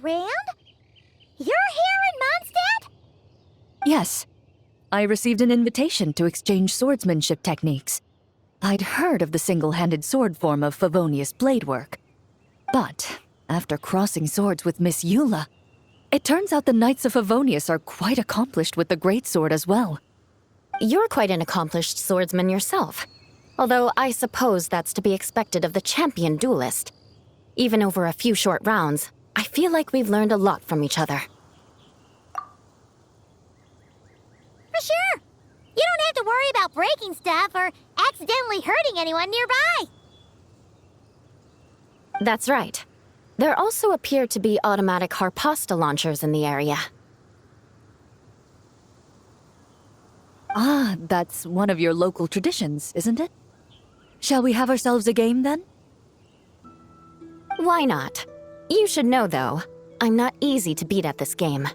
around? You're here in Mondstadt? Yes. I received an invitation to exchange swordsmanship techniques. I'd heard of the single-handed sword form of Favonius blade work. But, after crossing swords with Miss Eula, it turns out the Knights of Favonius are quite accomplished with the greatsword as well. You're quite an accomplished swordsman yourself. Although I suppose that's to be expected of the champion duelist. Even over a few short rounds, I feel like we've learned a lot from each other. For sure. You don't have to worry about breaking stuff or accidentally hurting anyone nearby. That's right. There also appear to be automatic harpasta launchers in the area. Ah, that's one of your local traditions, isn't it? Shall we have ourselves a game, then? Why not? You should know, though, I'm not easy to beat at this game.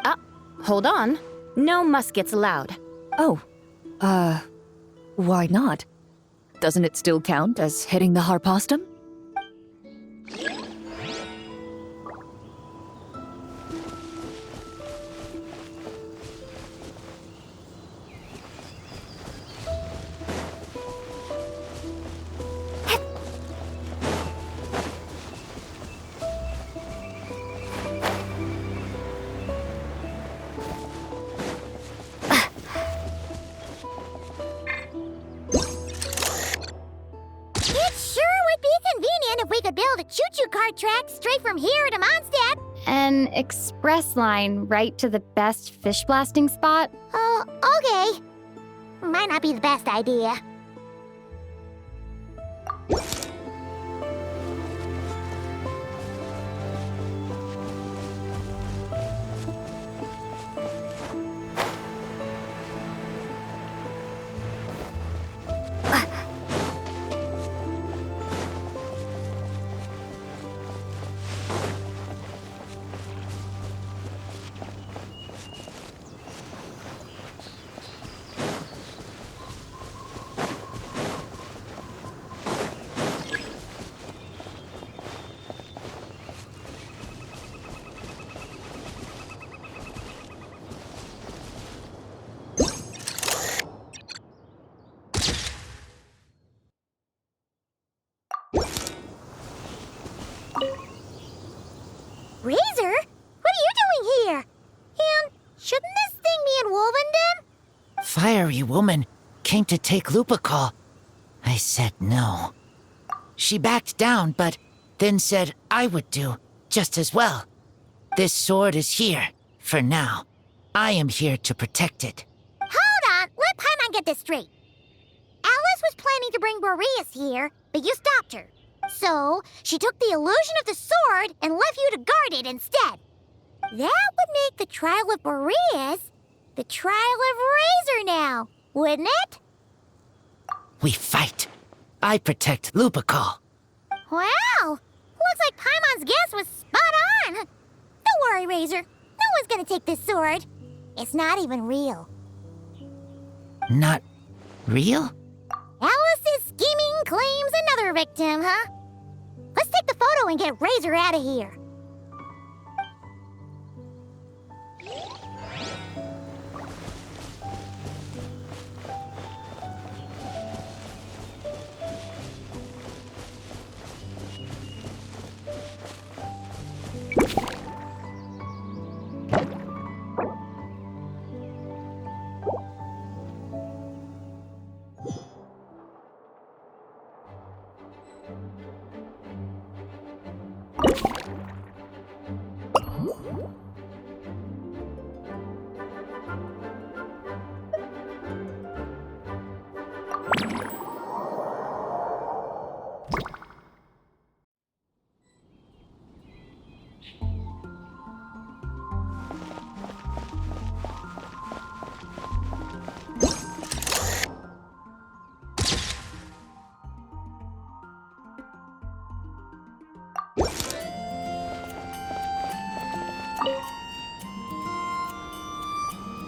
Ah, hold on. No muskets allowed. Oh, why not? Doesn't it still count as hitting the harpastum? If we could build a choo-choo cart track straight from here to Mondstadt. An express line right to the best fish blasting spot? Oh, okay. Might not be the best idea. Razor? What are you doing here? And shouldn't this thing be in Wolvenden? Fiery woman came to take Lupacol. I said no. She backed down, but then said I would do just as well. This sword is here, for now. I am here to protect it. Hold on, let Paimon get this straight. Alice was planning to bring Boreas here, but you stopped her. So, she took the illusion of the sword and left you to guard it instead. That would make the trial of Boreas the trial of Razor now, wouldn't it? We fight. I protect Lupacol. Wow! Looks like Paimon's guess was spot on. Don't worry, Razor. No one's gonna take this sword. It's not even real. Not real? Alice's scheming claims another victim, huh? Let's take the photo and get Razor out of here.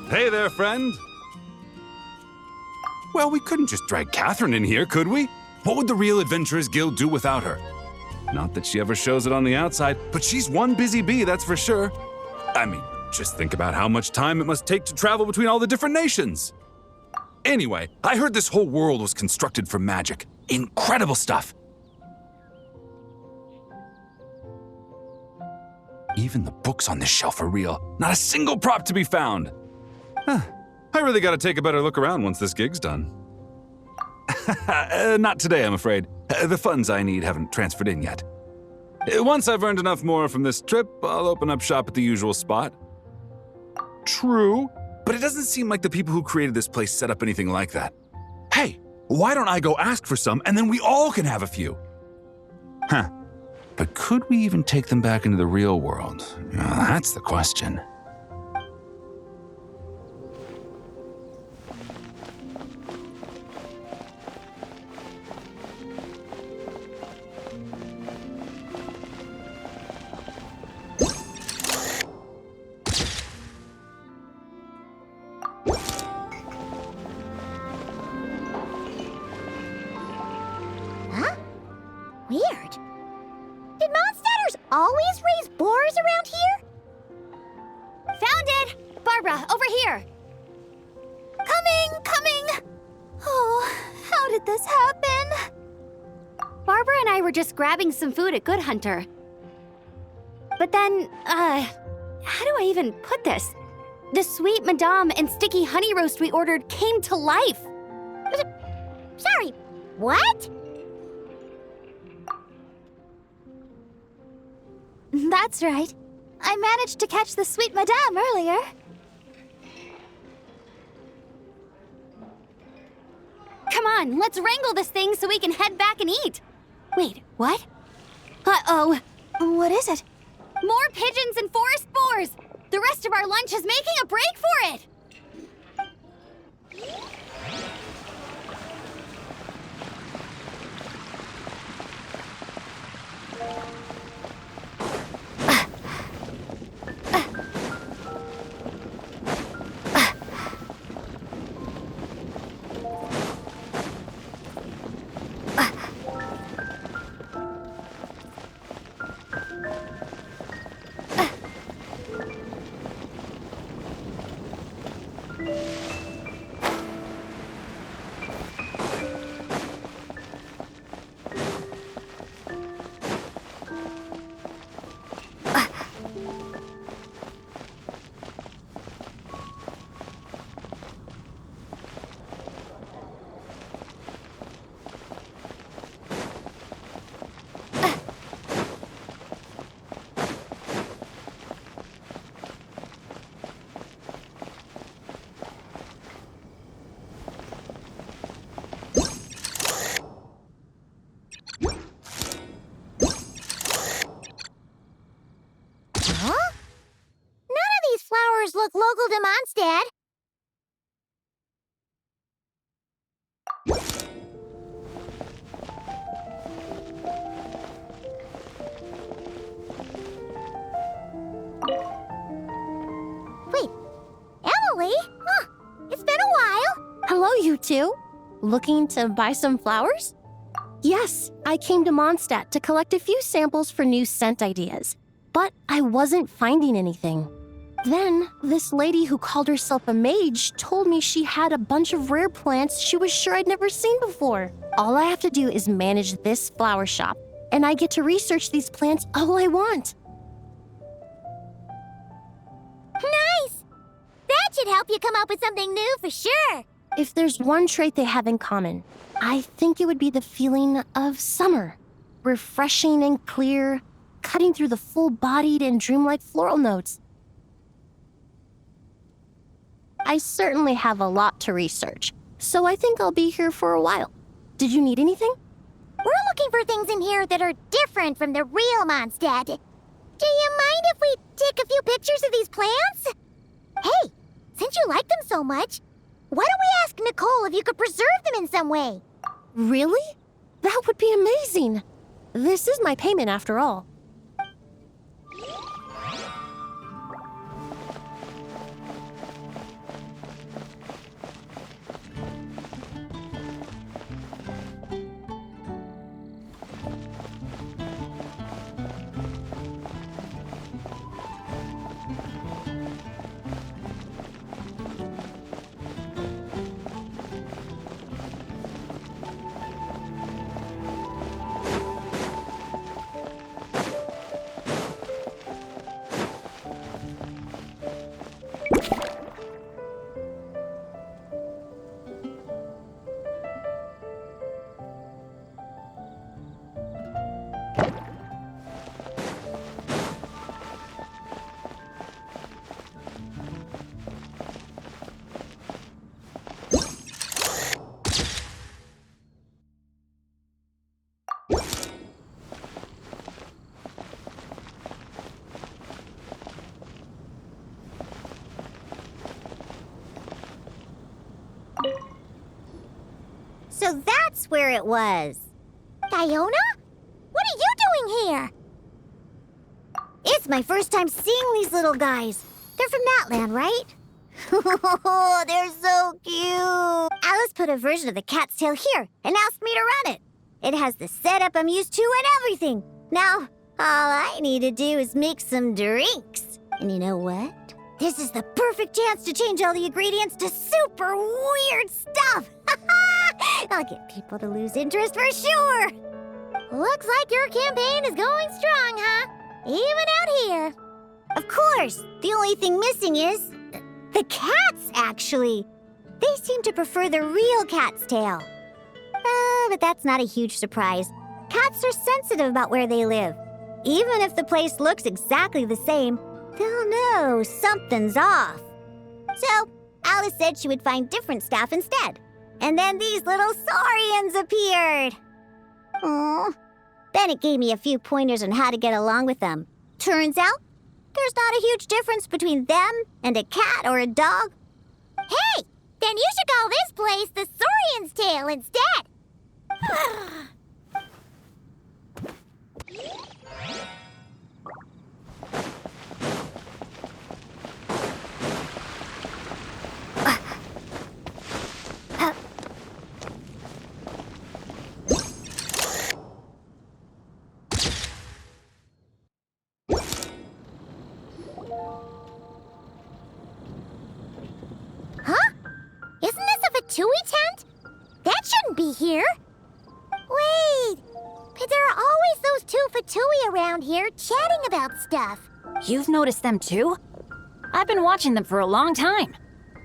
Hey there, friend. Well, we couldn't just drag Catherine in here, could we? What would the Real Adventurers Guild do without her? Not that she ever shows it on the outside, but she's one busy bee, that's for sure. I mean, just think about how much time it must take to travel between all the different nations. Anyway, I heard this whole world was constructed from magic. Incredible stuff. Even the books on this shelf are real. Not a single prop to be found. Huh. I really gotta take a better look around once this gig's done. Not today, I'm afraid. The funds I need haven't transferred in yet. Once I've earned enough more from this trip, I'll open up shop at the usual spot. True, but it doesn't seem like the people who created this place set up anything like that. Hey, why don't I go ask for some and then we all can have a few? Huh. But could we even take them back into the real world? That's the question. Huh? Weird. Did Mondstatters always raise boars around here? Found it! Barbara, over here! Coming! Oh, how did this happen? Barbara and I were just grabbing some food at Good Hunter. But then, how do I even put this? The sweet madame and sticky honey roast we ordered came to life. Sorry, what? That's right. I managed to catch the sweet madame earlier. Come on, let's wrangle this thing so we can head back and eat. Wait, what? Uh-oh. What is it? More pigeons and forest boars! The rest of our lunch is making a break for it! Look local to Mondstadt. Wait, Emily? Huh, it's been a while. Hello, you two. Looking to buy some flowers? Yes, I came to Mondstadt to collect a few samples for new scent ideas, but I wasn't finding anything. Then, this lady who called herself a mage told me she had a bunch of rare plants she was sure I'd never seen before. All I have to do is manage this flower shop, and I get to research these plants all I want. Nice! That should help you come up with something new for sure. If there's one trait they have in common, I think it would be the feeling of summer. Refreshing and clear, cutting through the full-bodied and dreamlike floral notes. I certainly have a lot to research, so I think I'll be here for a while. Did you need anything? We're looking for things in here that are different from the real Mondstadt. Do you mind if we take a few pictures of these plants? Hey, since you like them so much, why don't we ask Nicole if you could preserve them in some way? Really? That would be amazing. This is my payment after all. where it was. Fiona? What are you doing here? It's my first time seeing these little guys. They're from that land, right? Oh, they're so cute. Alice put a version of the cat's tail here and asked me to run it. It has the setup I'm used to and everything. Now, all I need to do is make some drinks. And you know what? This is the perfect chance to change all the ingredients to super weird stuff. I'll get people to lose interest for sure. Looks like your campaign is going strong, huh? Even out here. Of course. The only thing missing is the cats, actually. They seem to prefer the real cat's tail. But that's not a huge surprise. Cats are sensitive about where they live. Even if the place looks exactly the same, they'll know something's off. So, Alice said she would find different staff instead. And then these little saurians appeared. Aww. Bennett gave me a few pointers on how to get along with them. Turns out, there's not a huge difference between them and a cat or a dog. Hey, then you should call this place the Saurian's Tail instead. Isn't this a Fatui tent? That shouldn't be here. Wait, but there are always those two Fatui around here chatting about stuff. You've noticed them too? I've been watching them for a long time.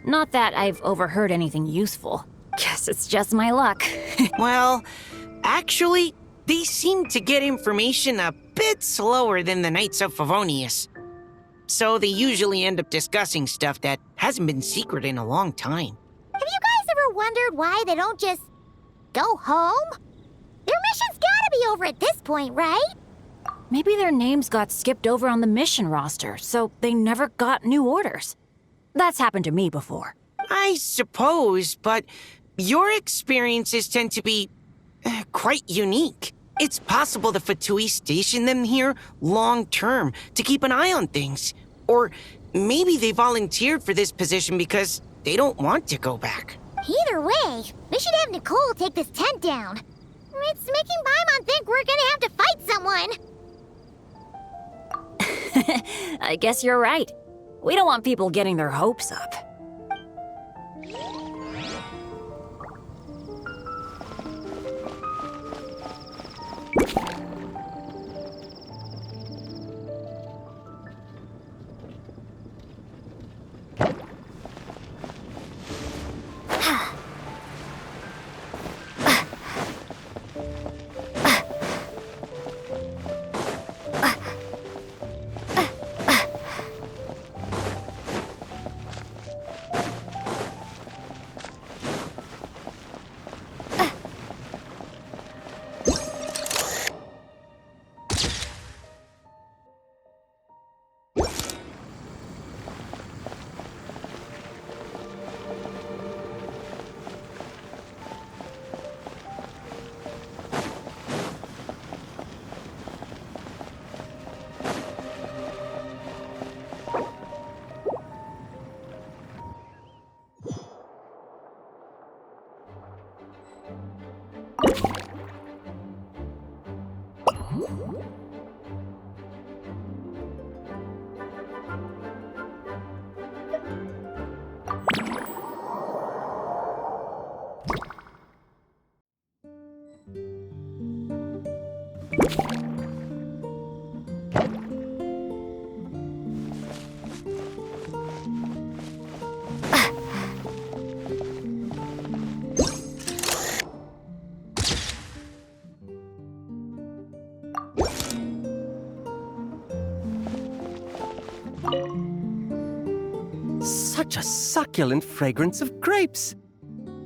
Not that I've overheard anything useful. Guess it's just my luck. Well, actually, they seem to get information a bit slower than the Knights of Favonius. So they usually end up discussing stuff that hasn't been secret in a long time. Have you guys ever wondered why they don't just go home? Their mission's gotta be over at this point, right? Maybe their names got skipped over on the mission roster, so they never got new orders. That's happened to me before. I suppose, but your experiences tend to be quite unique. It's possible the Fatui stationed them here long-term to keep an eye on things. Or maybe they volunteered for this position because they don't want to go back. Either way, we should have Nicole take this tent down. It's making Paimon think we're gonna have to fight someone. I guess you're right. We don't want people getting their hopes up. Such a succulent fragrance of grapes.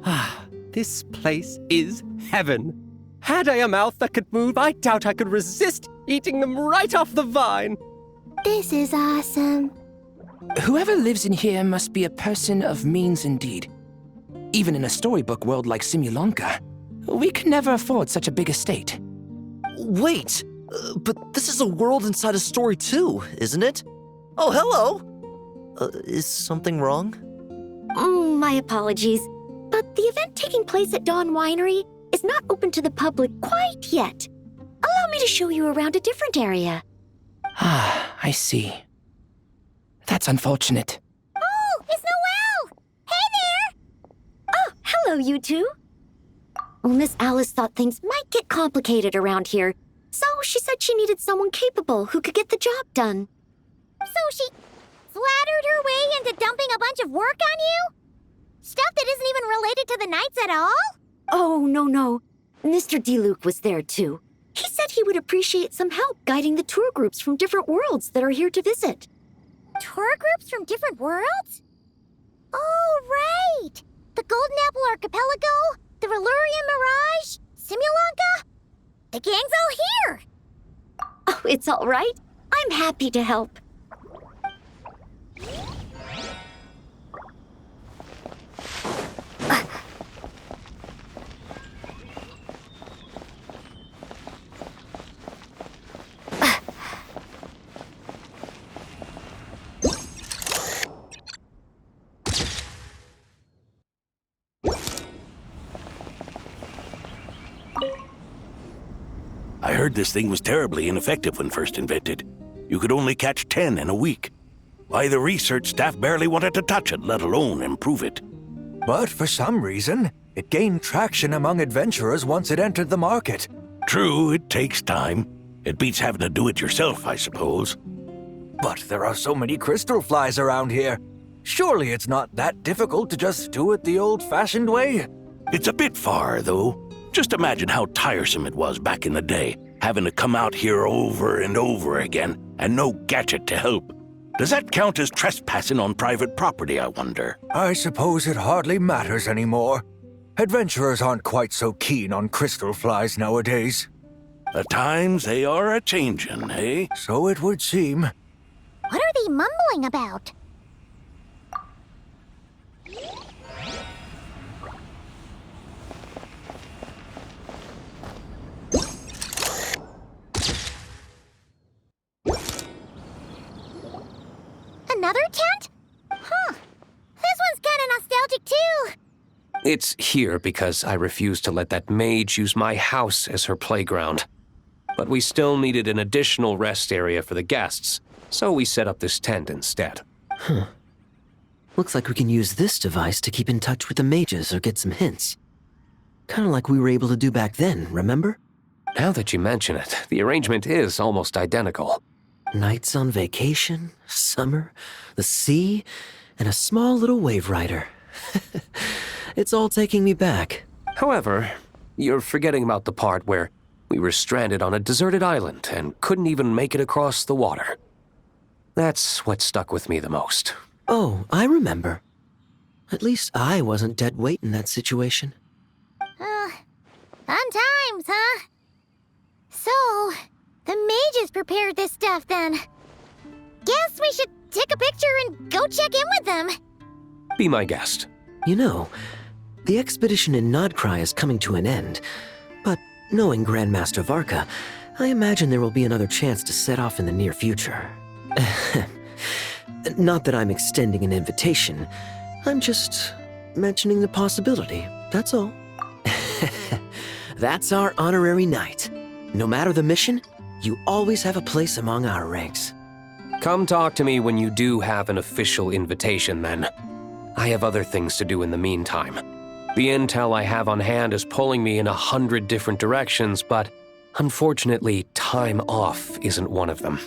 Ah, this place is heaven. Had I a mouth that could move, I doubt I could resist eating them right off the vine. This is awesome. Whoever lives in here must be a person of means indeed. Even in a storybook world like Simulonka, We can never afford such a big estate. Wait, but this is a world inside a story too, isn't it? Oh, hello! Is something wrong? My apologies, but the event taking place at Dawn Winery is not open to the public quite yet. Allow me to show you around a different area. Ah, I see. That's unfortunate. Oh, it's Noelle! Hey there! Oh, hello, you two. Well, Miss Alice thought things might get complicated around here, so she said she needed someone capable who could get the job done. So she flattered her way into dumping a bunch of work on you? Stuff that isn't even related to the Knights at all? Oh, no. Mr. DeLuke was there, too. He said he would appreciate some help guiding the tour groups from different worlds that are here to visit. Tour groups from different worlds? Oh, right! The Golden Apple Archipelago, the Valurian Mirage, Simulanka? The gang's all here! Oh, it's all right. I'm happy to help. I heard this thing was terribly ineffective when first invented. You could only catch 10 in a week. Why, the research staff barely wanted to touch it, let alone improve it. But for some reason, it gained traction among adventurers once it entered the market. True, it takes time. It beats having to do it yourself, I suppose. But there are so many crystal flies around here. Surely it's not that difficult to just do it the old-fashioned way? It's a bit far, though. Just imagine how tiresome it was back in the day, having to come out here over and over again, and no gadget to help. Does that count as trespassing on private property, I wonder? I suppose it hardly matters anymore. Adventurers aren't quite so keen on crystal flies nowadays. The times, they are a-changin', eh? So it would seem. What are they mumbling about? Another tent? Huh. This one's kinda nostalgic too. It's here because I refused to let that mage use my house as her playground. But we still needed an additional rest area for the guests, so we set up this tent instead. Huh. Looks like we can use this device to keep in touch with the mages or get some hints. Kinda like we were able to do back then, remember? Now that you mention it, the arrangement is almost identical. Nights on vacation, summer, the sea, and a small little wave rider. It's all taking me back. However, you're forgetting about the part where we were stranded on a deserted island and couldn't even make it across the water. That's what stuck with me the most. Oh, I remember. At least I wasn't dead weight in that situation. Fun times, huh? So, the mages prepared this stuff then. Guess we should take a picture and go check in with them. Be my guest. You know, the expedition in Nodcry is coming to an end, but knowing Grandmaster Varka, I imagine there will be another chance to set off in the near future. Not that I'm extending an invitation, I'm just mentioning the possibility, that's all. That's our honorary knight. No matter the mission, you always have a place among our ranks. Come talk to me when you do have an official invitation, then. I have other things to do in the meantime. The intel I have on hand is pulling me in 100 different directions, but unfortunately, time off isn't one of them.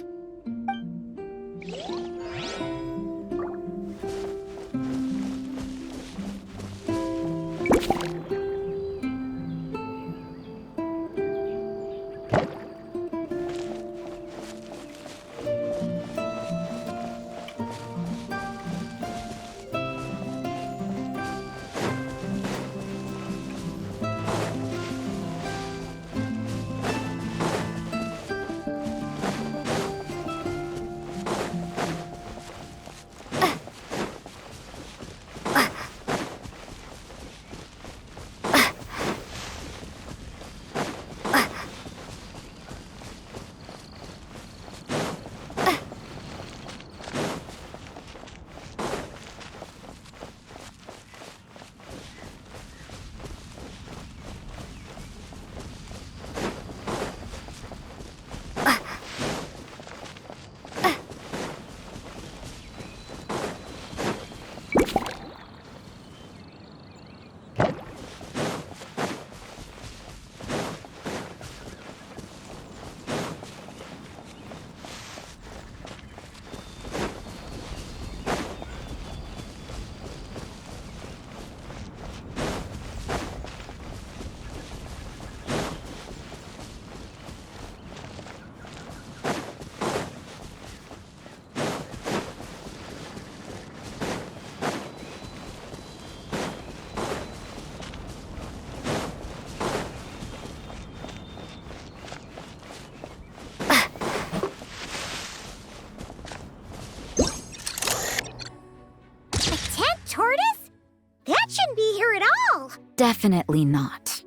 Definitely not.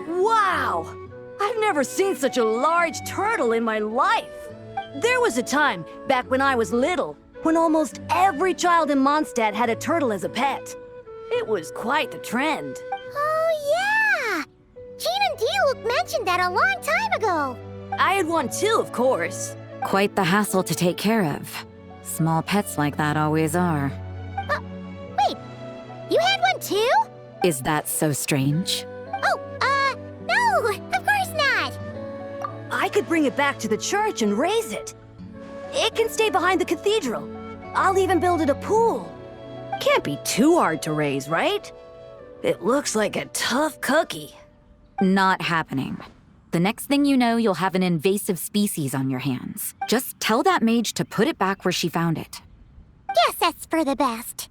Wow! I've never seen such a large turtle in my life. There was a time, back when I was little, when almost every child in Mondstadt had a turtle as a pet. It was quite the trend. Oh, yeah! Jean and D-Luke mentioned that a long time ago. I had one too, of course. Quite the hassle to take care of. Small pets like that always are. Wait, you had one too? Is that so strange? Oh, no, of course not. I could bring it back to the church and raise it. It can stay behind the cathedral. I'll even build it a pool. Can't be too hard to raise, right? It looks like a tough cookie. Not happening. The next thing you know, you'll have an invasive species on your hands. Just tell that mage to put it back where she found it. Guess that's for the best.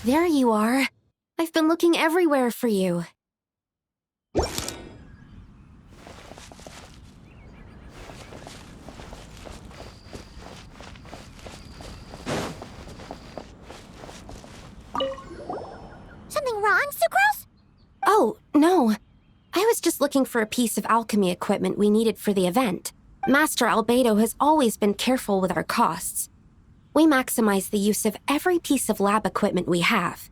There you are. I've been looking everywhere for you. Something wrong, Sucrose? Oh, no. I was just looking for a piece of alchemy equipment we needed for the event. Master Albedo has always been careful with our costs. We maximize the use of every piece of lab equipment we have.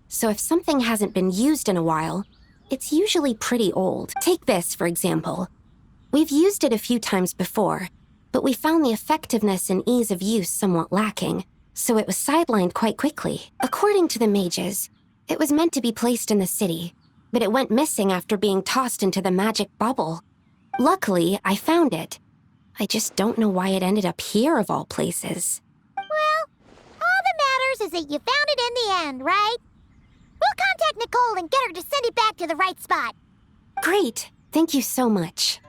So if something hasn't been used in a while, it's usually pretty old. Take this, for example. We've used it a few times before, but we found the effectiveness and ease of use somewhat lacking, so it was sidelined quite quickly. According to the mages, it was meant to be placed in the city, but it went missing after being tossed into the magic bubble. Luckily, I found it. I just don't know why it ended up here of all places. Well, all that matters is that you found it in the end, right? We'll contact Nicole and get her to send it back to the right spot. Great. Thank you so much.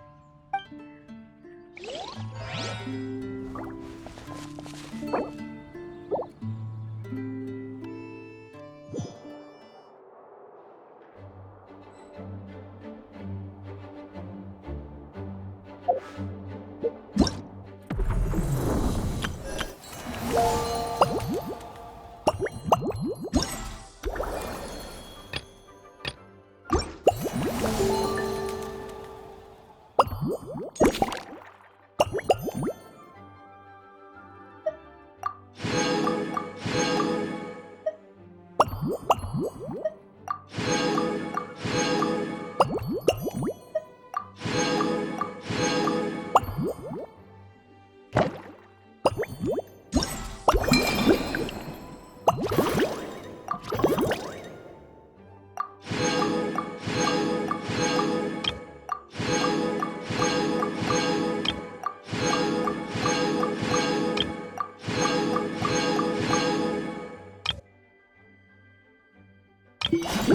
You